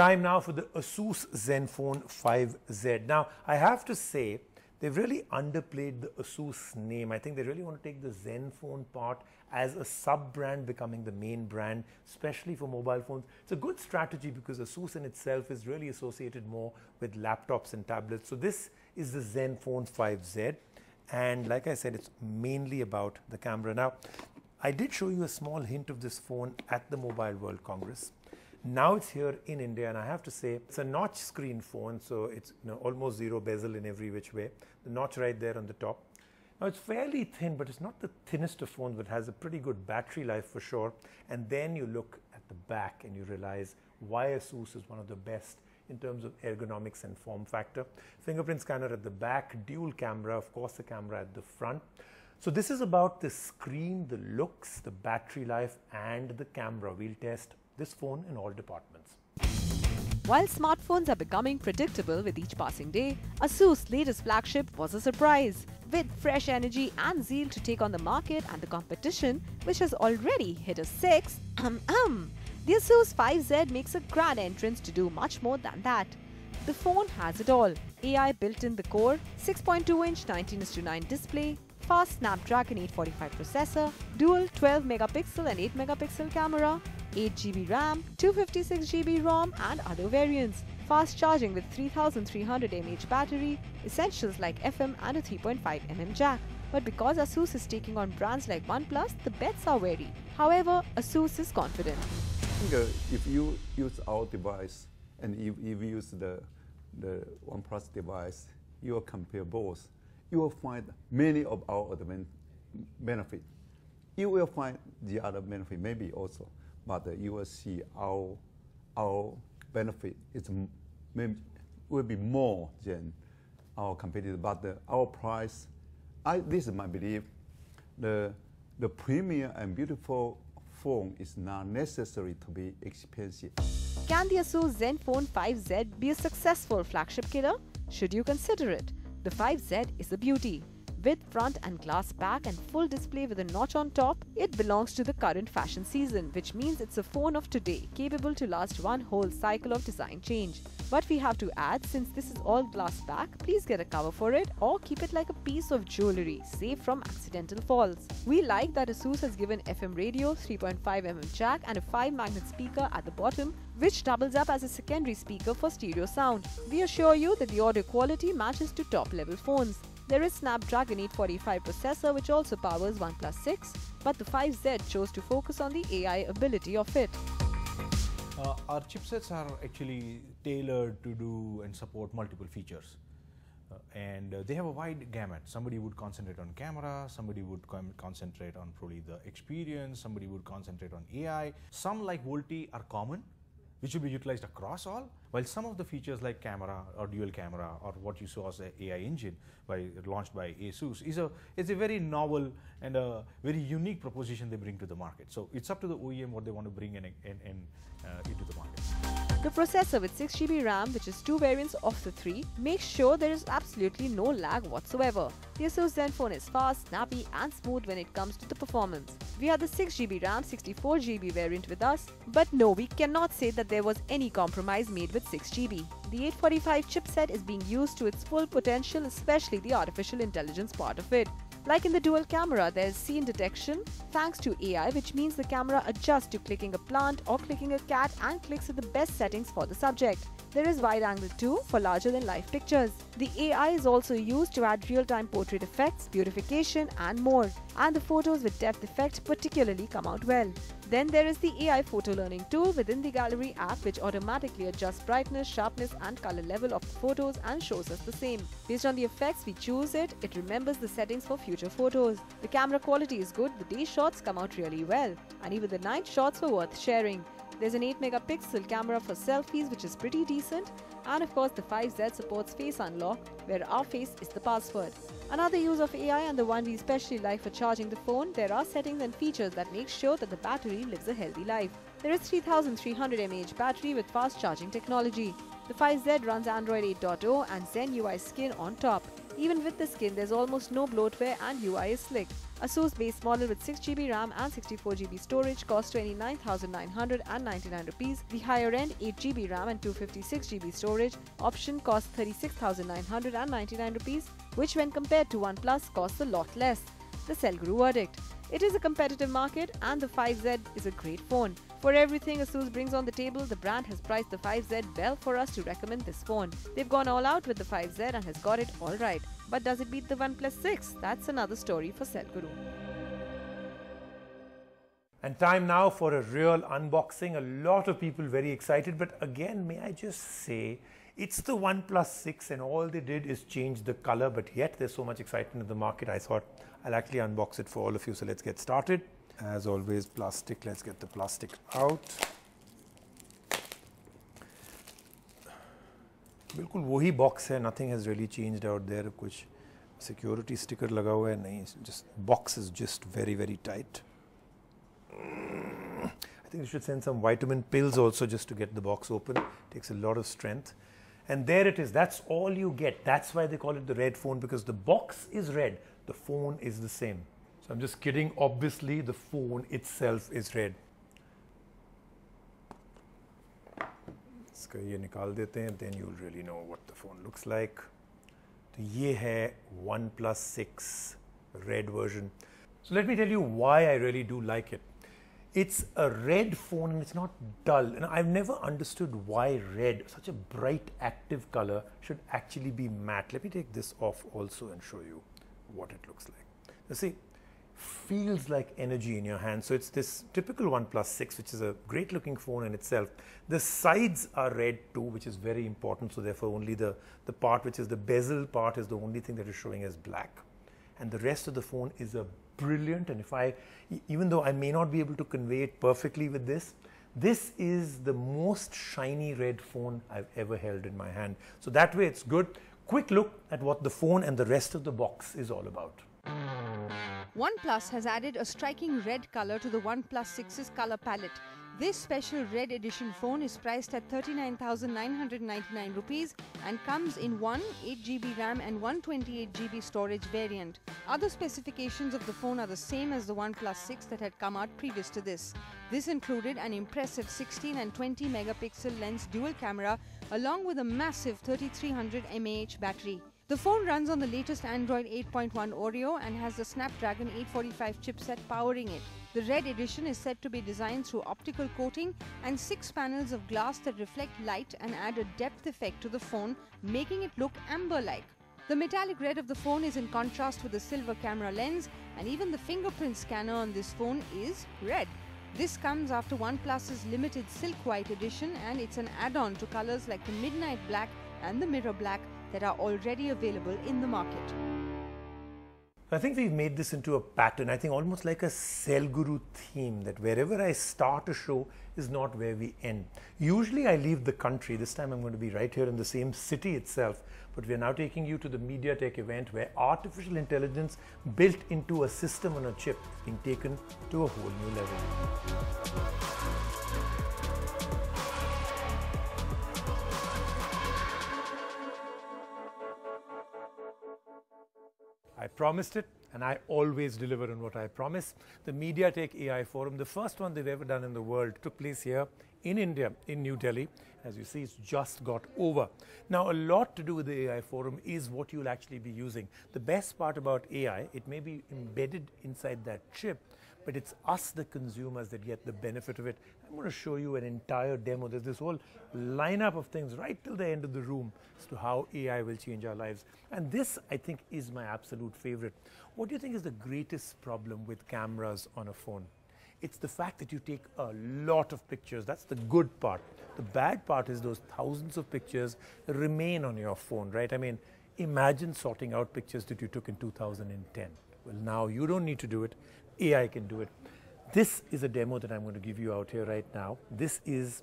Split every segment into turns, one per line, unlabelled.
Time now for the Asus Zenfone 5Z. Now, I have to say, they've really underplayed the Asus name. I think they really want to take the Zenfone part as a sub-brand becoming the main brand, especially for mobile phones. It's a good strategy because Asus in itself is really associated more with laptops and tablets. So this is the Zenfone 5Z. And like I said, it's mainly about the camera. Now, I did show you a small hint of this phone at the Mobile World Congress. Now it's here in India, and I have to say it's a notch screen phone, so it's almost zero bezel in every which way. The notch right there on the top. Now it's fairly thin, but it's not the thinnest of phones, but has a pretty good battery life for sure. And then you look at the back and you realize why Asus is one of the best in terms of ergonomics and form factor. Fingerprint scanner at the back, dual camera, of course the camera at the front. So this is about the screen, the looks, the battery life, and the camera. We'll test this phone in all departments.
While smartphones are becoming predictable with each passing day, Asus' latest flagship was a surprise. With fresh energy and zeal to take on the market and the competition, which has already hit a 6, the Asus 5Z makes a grand entrance to do much more than that. The phone has it all. AI built in the core, 6.2-inch 19:9 display, fast Snapdragon 845 processor, dual 12-megapixel and 8-megapixel camera, 8GB RAM, 256GB ROM and other variants, fast charging with 3300 mAh battery, essentials like FM and a 3.5mm jack. But because Asus is taking on brands like OnePlus, the bets are wary. However, Asus is confident.
I think if you use our device and if you use the OnePlus device, you will compare both. You will find many of our benefits. You will find the other benefit maybe also, but you will see our benefit will be more than our competitor. But our price, this is my belief, the premium and beautiful phone is not necessary to be expensive.
Can the Asus Zenfone 5Z be a successful flagship killer? Should you consider it? The 5Z is a beauty. With front and glass back and full display with a notch on top, it belongs to the current fashion season, which means it's a phone of today, capable to last one whole cycle of design change. But we have to add, since this is all glass back, please get a cover for it or keep it like a piece of jewelry, safe from accidental falls. We like that Asus has given FM radio, 3.5mm jack and a 5-magnet speaker at the bottom, which doubles up as a secondary speaker for stereo sound. We assure you that the audio quality matches to top-level phones. There is Snapdragon 845 processor which also powers OnePlus 6, but the 5Z chose to focus on the AI ability of it.
Our chipsets are actually tailored to do and support multiple features. And they have a wide gamut. Somebody would concentrate on camera, somebody would concentrate on probably the experience, somebody would concentrate on AI. Some like VoLTE are common, which will be utilized across all, while some of the features like camera or dual camera or what you saw as an AI engine launched by Asus is a very novel and a very unique proposition they bring to the market. So it's up to the OEM what they want to bring into the market.
The processor with 6GB RAM, which is 2 variants of the 3, makes sure there is absolutely no lag whatsoever. The Asus Zenfone is fast, snappy and smooth when it comes to the performance. We have the 6GB RAM 64GB variant with us, but no, we cannot say that there was any compromise made with 6GB. The 845 chipset is being used to its full potential, especially the artificial intelligence part of it. Like in the dual camera, there is scene detection thanks to AI, which means the camera adjusts to clicking a plant or clicking a cat and clicks at the best settings for the subject. There is wide angle too for larger than life pictures. The AI is also used to add real-time portrait effects, beautification and more. And the photos with depth effect particularly come out well. Then there is the AI photo learning tool within the Gallery app, which automatically adjusts brightness, sharpness and color level of the photos and shows us the same. Based on the effects we choose it remembers the settings for future photos. The camera quality is good, the day shots come out really well, and even the night shots were worth sharing. There's an 8-megapixel camera for selfies, which is pretty decent, and of course the 5Z supports face unlock, where our face is the password. Another use of AI, and the one we especially like for charging the phone, there are settings and features that make sure that the battery lives a healthy life. There is 3300 mAh battery with fast charging technology. The 5Z runs Android 8.0 and Zen UI skin on top. Even with the skin, there's almost no bloatware and UI is slick. Asus base model with 6GB RAM and 64GB storage costs 29,999 rupees. The higher end 8GB RAM and 256GB storage option costs 36,999 rupees, which when compared to OnePlus costs a lot less. The Cell Guru verdict: it is a competitive market and the 5Z is a great phone. For everything Asus brings on the table, the brand has priced the 5Z well for us to recommend this phone. They've gone all out with the 5Z and has got it all right. But does it beat the OnePlus 6? That's another story for Cell Guru.
And time now for a real unboxing. A lot of people very excited, but again, may I just say, it's the OnePlus 6 and all they did is change the color, but yet there's so much excitement in the market. I thought I'll actually unbox it for all of you. So let's get started. As always, plastic. Let's get the plastic out. बिल्कुल वही box है. Nothing has really changed out there. कुछ security sticker लगा हुआ है नहीं. Just box is just very tight. I think you should send some vitamin pills also just to get the box open. Takes a lot of strength. And there it is. That's all you get. That's why they call it the red phone, because the box is red. The phone is the same. So I'm just kidding. Obviously, the phone itself is red. इसका ये निकाल देते हैं, then you'll really know what the phone looks like. तो ये है OnePlus 6 red version. So let me tell you why I really do like it. It's a red phone and it's not dull. And I've never understood why red, such a bright active color, should actually be matte. Let me take this off also and show you what it looks like. You see, feels like energy in your hand. So it's this typical OnePlus 6, which is a great looking phone in itself. The sides are red too, which is very important. So therefore only the part which is the bezel part is the only thing that is showing as black. And the rest of the phone is a brilliant, and even though I may not be able to convey it perfectly with this is the most shiny red phone I've ever held in my hand. So that way it's good. Quick look at what the phone and the rest of the box is all about.
OnePlus has added a striking red color to the OnePlus 6's color palette. This special red edition phone is priced at 39,999 rupees and comes in one 8GB RAM and 128GB storage variant. Other specifications of the phone are the same as the OnePlus 6 that had come out previous to this. This included an impressive 16 and 20 megapixel lens dual camera along with a massive 3300 mAh battery. The phone runs on the latest Android 8.1 Oreo and has the Snapdragon 845 chipset powering it. The red edition is said to be designed through optical coating and 6 panels of glass that reflect light and add a depth effect to the phone, making it look amber-like. The metallic red of the phone is in contrast with the silver camera lens, and even the fingerprint scanner on this phone is red. This comes after OnePlus's limited Silk White edition, and it's an add-on to colors like the Midnight Black and the Mirror Black that are already available in the market.
I think we've made this into a pattern, I think almost like a Cell Guru theme, that wherever I start a show is not where we end. Usually I leave the country. This time I'm going to be right here in the same city itself. But we are now taking you to the MediaTek event where artificial intelligence built into a system on a chip is being taken to a whole new level. I promised it, and I always deliver on what I promise. The MediaTek AI Forum, the first one they've ever done in the world, took place here in India, in New Delhi. As you see, it's just got over. Now, a lot to do with the AI Forum is what you'll actually be using. The best part about AI, it may be embedded inside that chip, but it's us, the consumers, that get the benefit of it. I'm going to show you an entire demo. There's this whole lineup of things right till the end of the room as to how AI will change our lives. And this, I think, is my absolute favorite. What do you think is the greatest problem with cameras on a phone? It's the fact that you take a lot of pictures. That's the good part. The bad part is those thousands of pictures remain on your phone, right? I mean, imagine sorting out pictures that you took in 2010. Well, now you don't need to do it. AI can do it. This is a demo that I'm going to give you out here right now. This is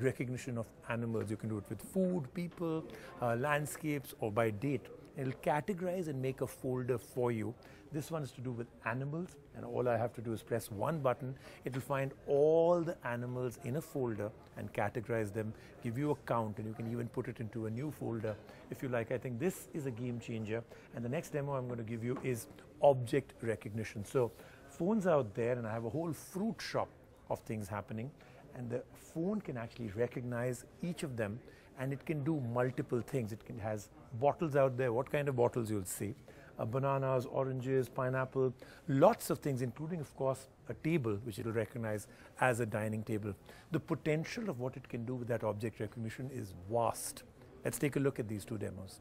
recognition of animals. You can do it with food, people, landscapes, or by date. It'll categorize and make a folder for you. This one is to do with animals, and all I have to do is press one button. It will find all the animals in a folder and categorize them, give you a count, and you can even put it into a new folder if you like. I think this is a game changer. And the next demo I'm going to give you is object recognition. So phones out there, and I have a whole fruit shop of things happening, and the phone can actually recognize each of them, and it can do multiple things. It has bottles out there. What kind of bottles you'll see? Bananas, oranges, pineapple, lots of things, including, of course, a table, which it will recognize as a dining table. The potential of what it can do with that object recognition is vast. Let's take a look at these two demos.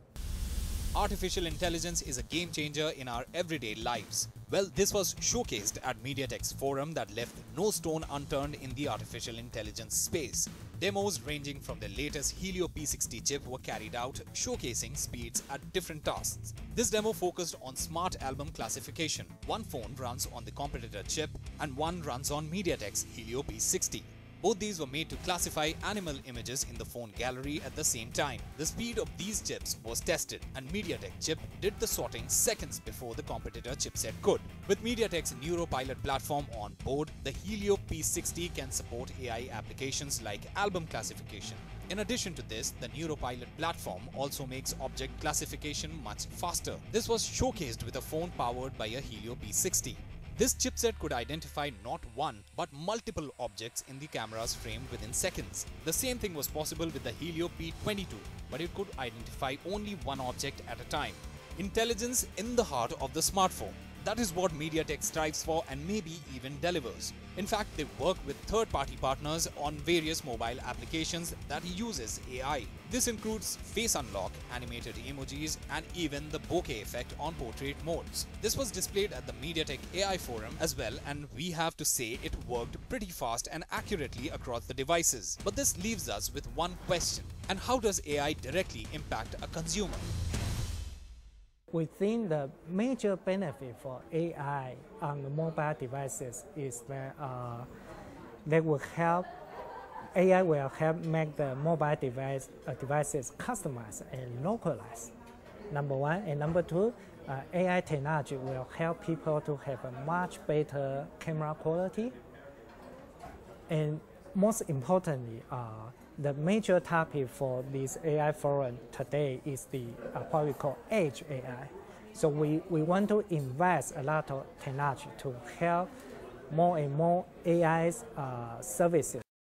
Artificial intelligence is a game changer in our everyday lives. Well, this was showcased at MediaTek's forum that left no stone unturned in the artificial intelligence space. Demos ranging from the latest Helio P60 chip were carried out, showcasing speeds at different tasks. This demo focused on smart album classification. One phone runs on the competitor chip and one runs on MediaTek's Helio P60. Both these were made to classify animal images in the phone gallery at the same time. The speed of these chips was tested, and MediaTek chip did the sorting seconds before the competitor chipset could. With MediaTek's NeuroPilot platform on board, the Helio P60 can support AI applications like album classification. In addition to this, the NeuroPilot platform also makes object classification much faster. This was showcased with a phone powered by a Helio P60. This chipset could identify not one but multiple objects in the camera's frame within seconds. The same thing was possible with the Helio P22, but it could identify only one object at a time. Intelligence in the heart of the smartphone. That is what MediaTek strives for and maybe even delivers. In fact, they work with third-party partners on various mobile applications that uses AI. This includes face unlock, animated emojis, and even the bokeh effect on portrait modes. This was displayed at the MediaTek AI forum as well, and we have to say it worked pretty fast and accurately across the devices. But this leaves us with one question: and how does AI directly impact a consumer?
We think the major benefit for AI on the mobile devices is that AI will help make the mobile devices customized and localized. Number one, and number two, AI technology will help people to have a much better camera quality. And most importantly, the major topic for this AI forum today is the what we call Edge AI. So we want to invest a lot of technology to help more and more AI services